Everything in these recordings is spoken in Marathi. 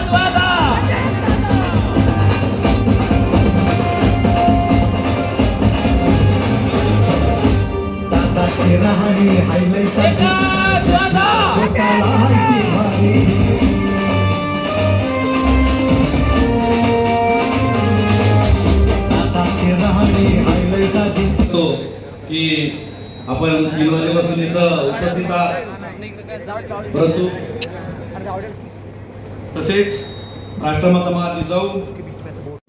हिंदुत्वाला दादाची राहणी हायलायचा की आपण 3 वाजेपासून इथं उपस्थित आहात, परंतु तसेच राष्ट्रमाता महाराज जिजाऊ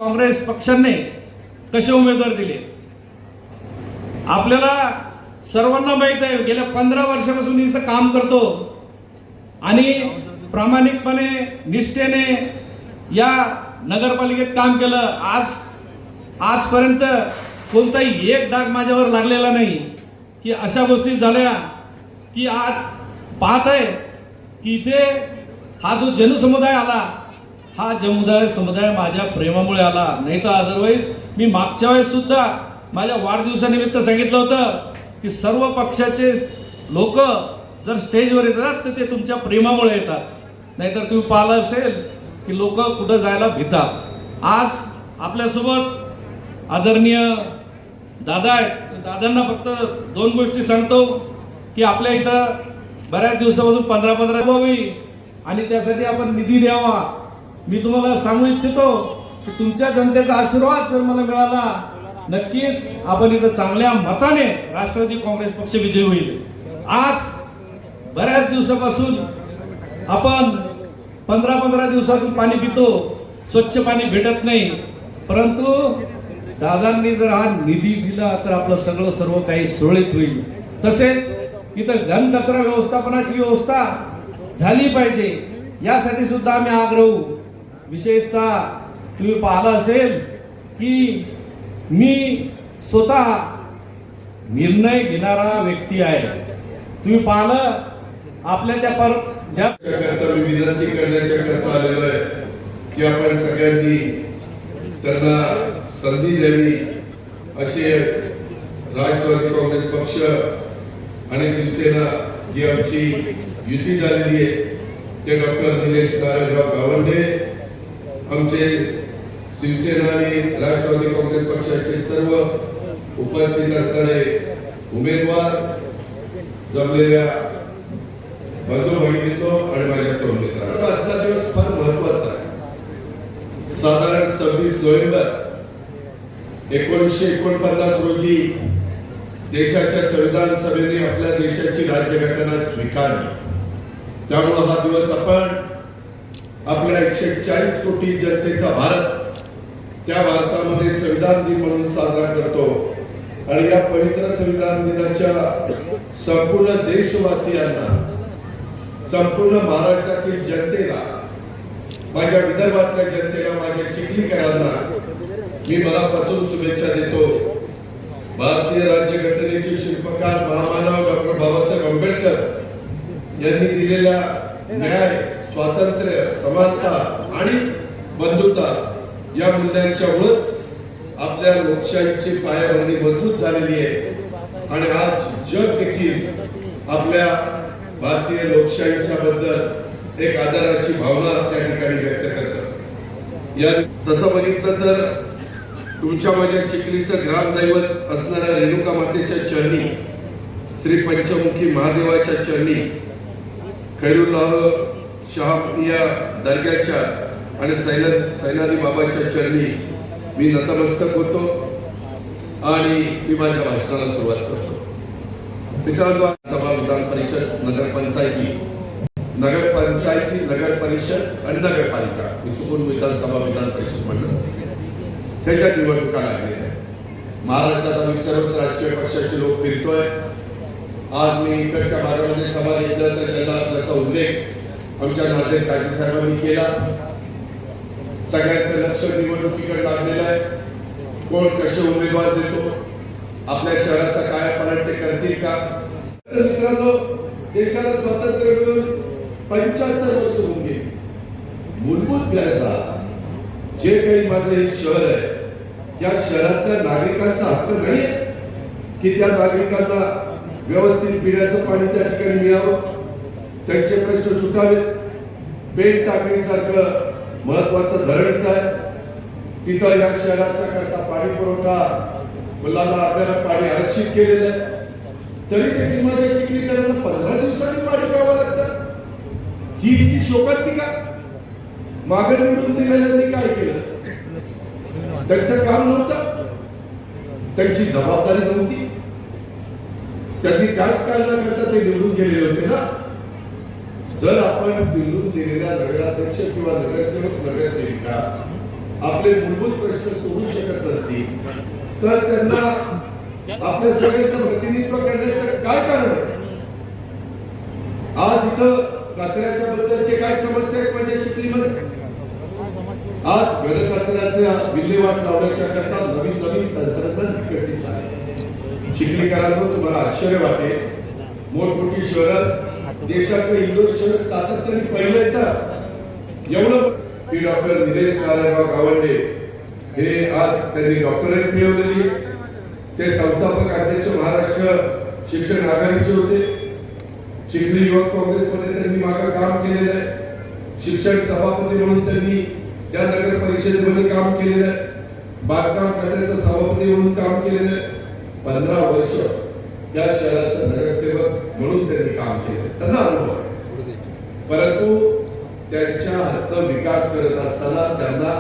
काँग्रेस पक्षाने कसे उमेदवार दिले आपल्याला सर्वांना माहित आहे. गेल्या 15 वर्षापासून इथं काम करतो आणि प्रामाणिकपणे निष्ठेने या नगरपालिकेत काम केलं. आजपर्यंत कोणताही एक डाग माझ्यावर लागलेला नाही की अशा गोष्टी झाल्या की आज पाहत आहे की इथे हा जो जनसमुदाय आला, हा समुदाय माझ्या प्रेमामुळे आला. नाही तर अदरवाईज मी मागच्या वेळेस सुद्धा माझ्या वाढदिवसानिमित्त सांगितलं होतं की सर्व पक्षाचे लोक जर स्टेजवर येतात तर ते तुमच्या प्रेमामुळे येतात. नाहीतर तुम्ही पाहिलं असेल की लोक कुठं जायला भितात. आज आपल्यासोबत आदरणीय दादा आहेत. दादांना फक्त 2 गोष्टी सांगतो की आपल्या इथं बऱ्याच दिवसापासून 15 व्हावी आणि त्यासाठी आपण निधी द्यावा. मी तुम्हाला सांगू इच्छितो की तुमच्या जनतेचा आशीर्वाद जर मला मिळाला, नक्कीच आपण इथं चांगल्या मताने राष्ट्रवादी काँग्रेस पक्ष विजयी होईल. आज बऱ्याच दिवसापासून आपण 15 दिवसातून पाणी पितो, स्वच्छ पाणी भेटत नाही. परंतु दादांनी जर हा निधी दिला तर आपलं सर्व काही सुरळीत होईल. तसेच इथं घन कचरा व्यवस्थापनाची व्यवस्था झाली पाहिजे, यासाठी सुद्धा आम्ही आग्रह. विशेषतः तुम्ही पाहिलं असेल की मी स्वतः निर्णय घेणारा व्यक्ती आहे. तुम्ही पाहिलं आपल्या त्या मी विनंती करण्याच्या करता आलेलो आहे की आपण सगळ्यांनी त्यांना संधी द्यावी. असे राष्ट्रवादी काँग्रेस पक्ष आणि शिवसेना जी आमची युती झालेली आहे ते डॉक्टर निलेश नारायणराव गावंडे, आमचे शिवसेना आणि राष्ट्रवादी काँग्रेस पक्षाचे सर्व उपस्थित असणारे उमेदवार, जमलेल्या बंधू भगिनींनो आणि माझ्या तरुण मित्रांनो, आजचा दिवस फार महत्वाचा आहे. साधारण 26 नोव्हेंबर 1949 रोजी देशाच्या संविधान सभेने आपल्या देशाची राज्यघटना स्वीकारली. त्यामुळे हा दिवस आपण आपल्या 140 कोटी जनतेचा भारत, त्या भारतामध्ये संविधान दिन म्हणून साजरा करतो. आणि या पवित्र संविधान दिनाच्या संपूर्ण देशवासियांना, संपूर्ण महाराष्ट्रातील जनतेला, माझ्या विदर्भातल्या जनतेला, माझ्या चिखलीकरांना मी मनापासून शुभेच्छा देतो. भारतीय राज्यघटनेचे शिल्पकार महामानव डॉक्टर बाबासाहेब आंबेडकर यांनी दिलेल्या न्याय, स्वातंत्र्य, समानता आणि बंधुता या मूल्यांच्यामुळेच आपल्या लोकशाहीची पायाभरणी मजबूत झालेली आहे. आणि आज जग देखील आपल्या भारतीय लोकशाहीच्या बद्दल एक आदराची भावना त्या ठिकाणी व्यक्त करतात. या तसं बघितलं तर तुमच्या माझ्या चिखलीचं ग्रामदैवत असणाऱ्या रेणुका मातेच्या चरणी, श्री पंचमुखी महादेवाच्या चरणी, खैरुल्लाह शहामिया दर्ग्याच्या आणि सैनानी बाबाच्या चरणी मी नतमस्तक होतो आणि मी माझ्या भाषणाला सुरुवात करतो. मित्रांनो, सभा, विधान परिषद, नगरपंचायती, नगर परिषद आणि नगरपालिका, मी चुकून विधानसभा, विधान परिषद म्हणलं, त्याच्या निवडणुका लागलेल्या आहेत. महाराष्ट्रात आम्ही सर्वच राजकीय पक्षाचे लोक फिरतोय. आज मी इकडच्या भागामध्ये सभा घेतल्या तर त्याचा उल्लेख आमच्या नाझीर काझी साहेबांनी केला. सगळ्यांचं लक्ष निवडणुकीकडे लागलेलं आहे. कोण कसे उमेदवार देतो, आपल्या शहराचा काय पलट ते करतील का. तर मित्रांनो, देशाला स्वातंत्र्य मिळून 75 वर्ष होऊन गेली. मूलभूत गरजा, जे काही माझं हे शहर आहे, या शहरातल्या नागरिकांचा हक्क नाही की त्या नागरिकांना व्यवस्थित पिण्याचं पाणी त्या ठिकाणी मिळावं, त्यांचे प्रश्न सुटावेत. पेन टाकणीसारखं महत्वाचं धरणच आहे. तिथं या शहराचा करता पाणी पुरवठा मुलांना आपल्याला पाणी आरक्षित केलेलं आहे. तरी देखील माझ्या चिखलीकरांना 15 दिवसांनी पाणी प्यावं लागतं. ही इतकी शोकांतिका. मागे निवडून दिलेल्यांनी काय केलं? त्यांचं काम नव्हतं, त्यांची जबाबदारी नव्हती. त्यांनी काहीच काय न करता ते निवडून गेलेले होते ना. जर आपण निवडून दिलेल्या नगराध्यक्ष किंवा नगरसेवक नगरसेविका आपले मूलभूत प्रश्न सोडू शकत नसतील तर त्यांना आपल्या सगळ्यांचं प्रतिनिधित्व करण्याचं काय कारण आहे? आज इथं कचऱ्याच्या बद्दलचे काय समस्या आहेत म्हणजे चिखलीमध्ये? आज घनकचऱ्याचा विल्हेवाट लावण्याच्या करता नवीन नवीन तंत्रज्ञान विकसित झाले. चिखलीकरांना तुम्हाला आश्चर्य वाटेल, मोठमोठी शहरं देशाचं इंदोर शहर सातत्याने पहिलं येतं. एवढं की डॉक्टर निलेश नारायणराव गावंडे हे आज त्यांनी डॉक्टरेट मिळवलेली. ते संस्थापक अध्यक्ष महाराष्ट्र शिक्षण आघाडीचे होते. चिखली युवक काँग्रेसमध्ये त्यांनी मागे काम केलेलं आहे. शिक्षण सभापती म्हणून त्यांनी या नगर परिषदेमध्ये काम केलेलं आहे. बांधकाम खात्याचं सभापती म्हणून काम केलेलं आहे. 15 वर्ष या शहराचा नगरसेवक म्हणून त्यांनी काम केलं. त्यांना अनुभव आहे. परंतु त्यांच्या हातनं विकास करत असताना त्यांना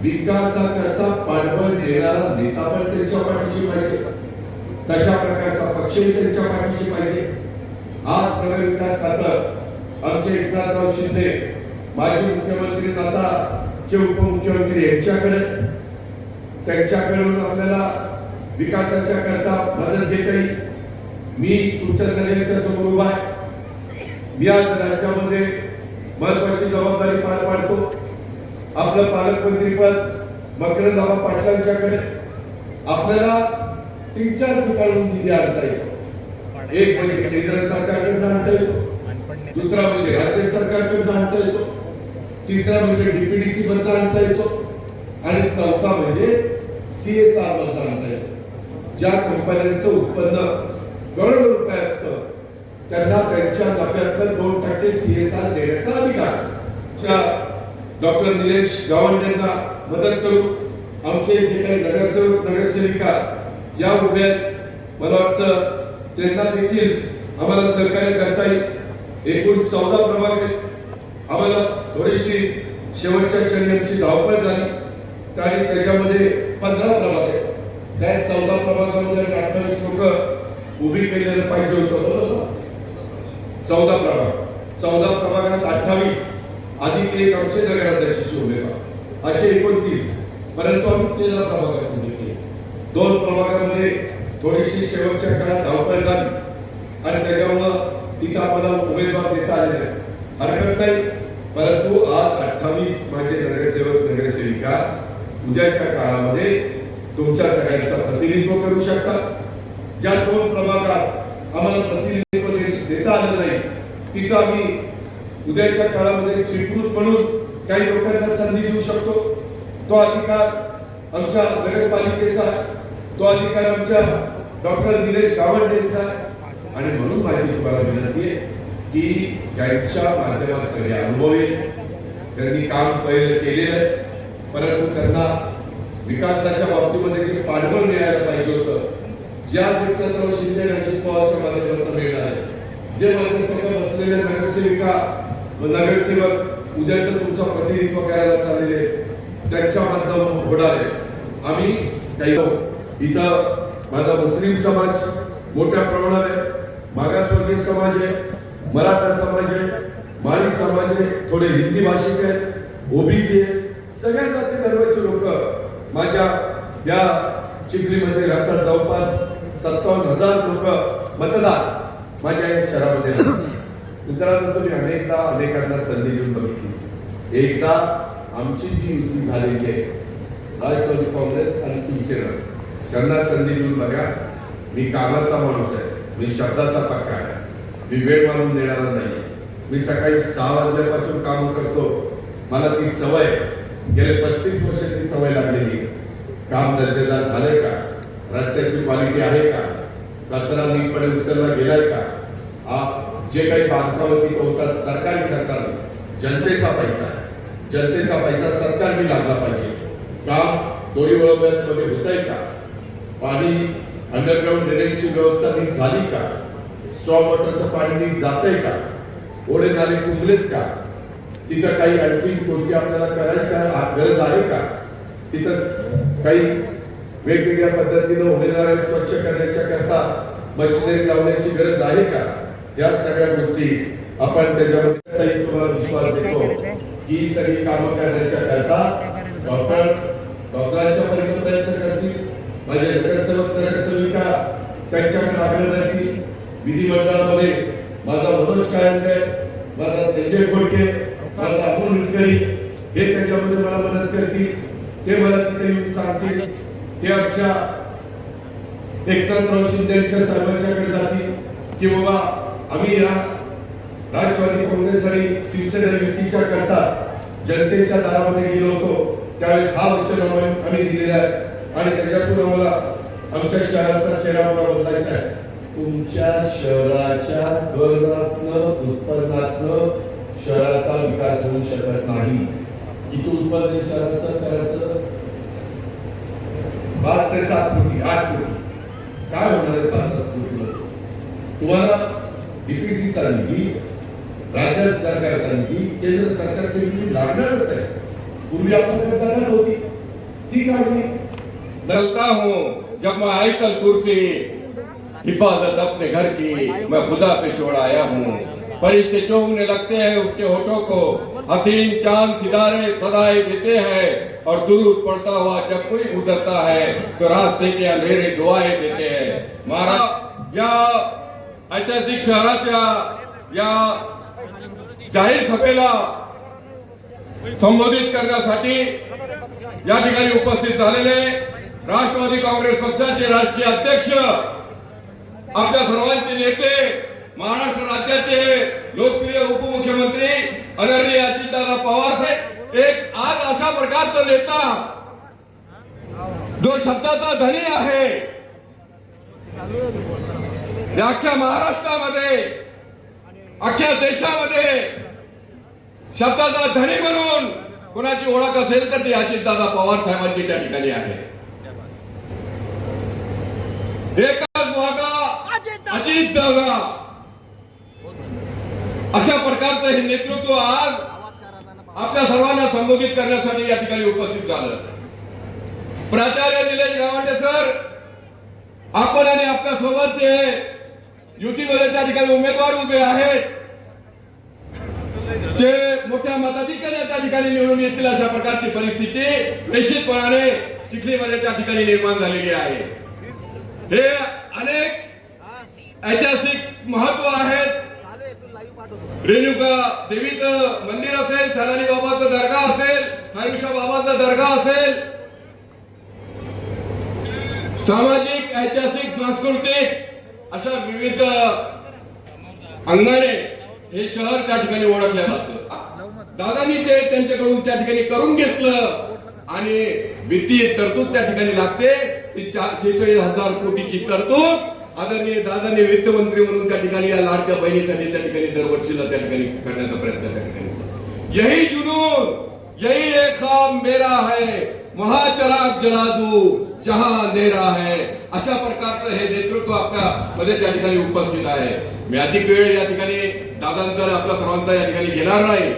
विकासाकरता पाठबळ देणारा नेता पण त्यांच्या पाठीशी पाहिजे. तशा प्रकारचा पक्षही त्यांच्या पाठीशी पाहिजे. आज नगर विकास खातं आमचे एकनाथराव शिंदे माजी मुख्यमंत्री नाताचे उपमुख्यमंत्री यांच्याकडे, त्यांच्याकडून आपल्याला विकासाच्या करता मदत घेता येईल. मी तुमच्या सगळ्यांच्या समोर उभा आहे. मी आज राज्यामध्ये महत्वाची जबाबदारी पार पाडतो. आपलं पालकमंत्री पद मकरंदराव पाटलांच्याकडे. आपल्याला 3-4 ठिकाणून निधी आणता येतो. एक म्हणजे केंद्र सरकारकडून आणता येतो, दुसरा म्हणजे राज्य सरकारकडून आणता येतो, तिसरा म्हणजे डीपीडीसी मधून आणता येतो आणि चौथा म्हणजे CSR मधून आणता येतो. ज्या कंपन्यांचं उत्पन्न करोडो रुपये असतं त्यांना त्यांच्या नफ्यातलं 2% CSR देण्याचा अधिकार डॉक्टर निलेश गावंडेंना मदत करू. आमचे जे काही नगरसेवक नगरसेविका या उभ्या मला वाटतं त्यांना देखील आम्हाला सहकार्य करता येईल. एकूण 14 प्रभाग आहेत. आम्हाला थोडीशी शेवटच्या क्षणी आमची धावपळ झाली आणि त्याच्यामध्ये 15 प्रभाग आहेत. त्या 14 प्रभागामध्ये 28 लोक उभी केलेलं पाहिजे होतं. 14 प्रभागात 28 अधिक एक आमचे नगराध्यक्षाचे उमेदवार असे 29. परंतु आम्ही 13 प्रभागात उभी केली. 2 प्रभागामध्ये थोडीशी शेवटच्या काळात धावपळ झाली आणि त्याच्यामुळं तिथं आम्हाला उमेदवार देता आले नाही. हरकत नाही. परंतु आज 28 माझे नगरसेवक नगरसेविका उद्याच्या काळामध्ये तुमच्या सगळ्यांचं प्रतिनिधित्व करू शकतात. ज्या 2 प्रभागात आम्हाला प्रतिनिधित्व देता आलं नाही तिथं आम्ही उद्याच्या काळामध्ये स्वीकृत म्हणून काही लोकांना संधी देऊ शकतो. तो अधिकार आमच्या नगरपालिकेचा, तो अधिकार आमच्या डॉक्टर निलेश गावंडेंचा आहे. आणि म्हणून माझी तुम्हाला विनंती आहे की त्यांच्या माध्यमात त्यांनी अनुभव येईल. त्यांनी काम पहिलं केलेलं आहे. परंतु त्यांना विकासाच्या बाबतीमध्ये जे पाठबळ मिळायला पाहिजे होतं, ज्या एकनाथराव शिंदे अजित पवारच्या माध्यमातून मिळणार आहे, जे माझ्यासंग बसलेल्या नगरसेविका व नगरसेवक उद्याचं तुमचं प्रतिनिधित्व करायला चाललेले त्यांच्या माध्यमातून होणार आहे. आम्ही काही इथं माझा मुस्लिम समाज मोठ्या प्रमाणात आहे, मागासवर्गीय समाज आहे, मराठा समाज आहे, माळी समाज आहे, थोडे हिंदी भाषिक आहेत, ओबीसी आहे. सगळ्या जाती धर्माचे लोक माझ्या या चिखलीमध्ये राहतात. जवळपास 57,000 लोक मतदार माझ्या या शहरामध्ये राहतात. मित्रांनो, मी अनेकांना संधी देऊन बघितली. एकदा आमची जी युती झालेली आहे राष्ट्रवादी काँग्रेस आणि शिवसेना, त्यांना संधी देऊन बघा. मी कामाचा माणूस आहे, मी शब्दाचा पक्का आहे, मी वेळ मारून देणारा नाही. मी सकाळी 6 वाजल्यापासून काम करतो. मला ती सवय गेले 35 वर्ष ती सवय लागलेली. काम दर्जेदार झालंय का, रस्त्याची क्वालिटी आहे का, कचरा नीटपणे उचलला गेलाय का, जे काही बांधकाम होतात सरकारी खर्चाने जनतेचा पैसा आहे, जनतेचा पैसा सरकारने लागला पाहिजे. काम दोन्ही वळवण्यामध्ये होत आहे का? पाणी अंडरग्राऊंड ड्रेनेजची व्यवस्था नीट झाली का? स्ट्रॉ वॉटरचं पाणी नीट जातंय का? ओढे नाले कुंपलेत का? तिथं काही आणखी गोष्टी आपल्याला करायच्या गरज आहे का? तिथं काही वेगवेगळ्या पद्धतीनं होणारे स्वच्छ करण्याच्या करता मशिनरी लावण्याची गरज आहे का? या सगळ्या गोष्टी आपण त्याच्यामध्ये सही तुम्हाला विश्वास देतो की ही सगळी कामं करण्याच्या करता डॉक्टरांच्या पर्यंत प्रयत्न करतील. माझे नगरसेविका त्यांच्याकडे आग्रह जातील. विधिमंडळामध्ये माझा मनोज कायंदे, माझा संजय खोडके, माझा अमोल मिटकरी हे त्याच्यामध्ये मला मदत करतील. ते मला तिथे येऊन सांगतील. ते आमच्या एकनाथराव शिंदेच्या सर्वांच्याकडे जातील की बाबा आम्ही या राष्ट्रवादी काँग्रेस आणि शिवसेना युतीच्या करता जनतेच्या दारामध्ये गेलो होतो. त्यावेळेस हा वचननामा आम्ही दिलेला आहे आणि त्याच्यातून आम्हाला आमच्या शहराचा चेहरा बदलायचा आहे. तुमच्या शहराच्या धोरणात्मक उत्पन्नातनं शहराचा विकास होऊ शकत नाही. किती उत्पन्न शहराचं करायचं? 5 ते 7 कोटी, 8 कोटी. काय होणार आहे 5-7 कोटी? तुम्हाला डीपीसीचा निधी, राज्य सरकारचा निधी, केंद्र सरकारचा निधी लागणारच आहे. पूर्वी आपण करताना होती ती काढली. डरता हूँ जब मैं आयतल कुर्सी, हिफाजत अपने घर की मैं खुदा पे छोड़ आया हूँ. फरिश्ते चूमने लगते हैं उसके होठों को, हसीन चांद सितारे सदाएं देते हैं और दुरूद पड़ता हुआ जब कोई गुजरता है तो रास्ते के अंधेरे दुआएं देते हैं. महाराज या ऐतिहासिक शहराच्या या जाहीर सभेला संबोधित करण्यासाठी या ठिकाणी उपस्थित झालेले राष्ट्रवादी काँग्रेस पक्षाचे राष्ट्रीय अध्यक्ष, आपल्या सर्वांचे नेते, महाराष्ट्र राज्याचे लोकप्रिय उपमुख्यमंत्री आदरणीय अजितदादा पवार साहेब, एक आज अशा प्रकारचा नेता जो शब्दाचा धनी आहे, अख्ख्या महाराष्ट्रामध्ये अख्ख्या देशामध्ये शब्दाचा धनी म्हणून कोणाची ओळख असेल तर ती अजितदादा पवार साहेबांची त्या ठिकाणी आहे. एकच वादा अजितदादा, अशा प्रकारचं हे नेतृत्व आज आपल्या सर्वांना संबोधित करण्यासाठी या ठिकाणी उपस्थित झालं. प्राचार्य निलेश गावंडे सर, आपण आणि आपल्या सोबत जे युतीमध्ये त्या ठिकाणी उमेदवार उभे आहेत ते मोठ्या मताधिक्याने त्या ठिकाणी निवडून येतील अशा प्रकारची परिस्थिती निश्चितपणाने चिखलीमध्ये त्या ठिकाणी निर्माण झालेली आहे. हे अनेक ऐतिहासिक महत्व आहेत. रेणुका देवीचं मंदिर असेल, सरानी बाबाचा दर्गा असेल, हरिषा बाबाचा दर्गा असेल, सामाजिक, ऐतिहासिक, सांस्कृतिक अशा विविध अंगाने हे शहर त्या ठिकाणी ओळखलं जातं. दादांनी ते त्यांच्याकडून त्या ठिकाणी करून घेतलं आणि वित्तीय तरतूद त्या ठिकाणी लागते. ती 46,000 कोटीची तरतूद आदरणीय दादांनी वित्तमंत्री म्हणून त्या ठिकाणी या लाडक्या बहिणीसाठी त्या ठिकाणी दरवर्षीला त्या ठिकाणी करण्याचा प्रयत्न त्या ठिकाणी. यही जुनून, यही एक ख्वाब मेरा है, महाचराग जला दूं जहां अंधेरा है. अशा प्रकारचं हे नेतृत्व आपल्या मध्ये त्या ठिकाणी उपस्थित आहे. मी अधिक वेळ या ठिकाणी दादांचा आपल्या सर्वांचा या ठिकाणी घेणार नाही.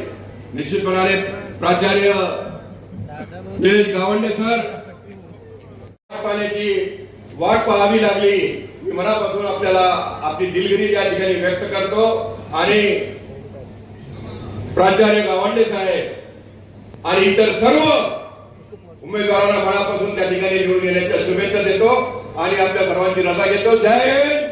निश्चितपणाने प्राचार्य निलेश गावंडे सर, पाण्याची वाट पाहावी लागली. मी मनापासून आपल्याला आपली दिलगिरी या ठिकाणी व्यक्त करतो आणि प्राचार्य गावंडे साहेब आणि इतर सर्व उमेदवारांना मनापासून त्या ठिकाणी निवडून येण्याच्या शुभेच्छा देतो आणि आपल्या सर्वांची रजा घेतो. जय हिंद.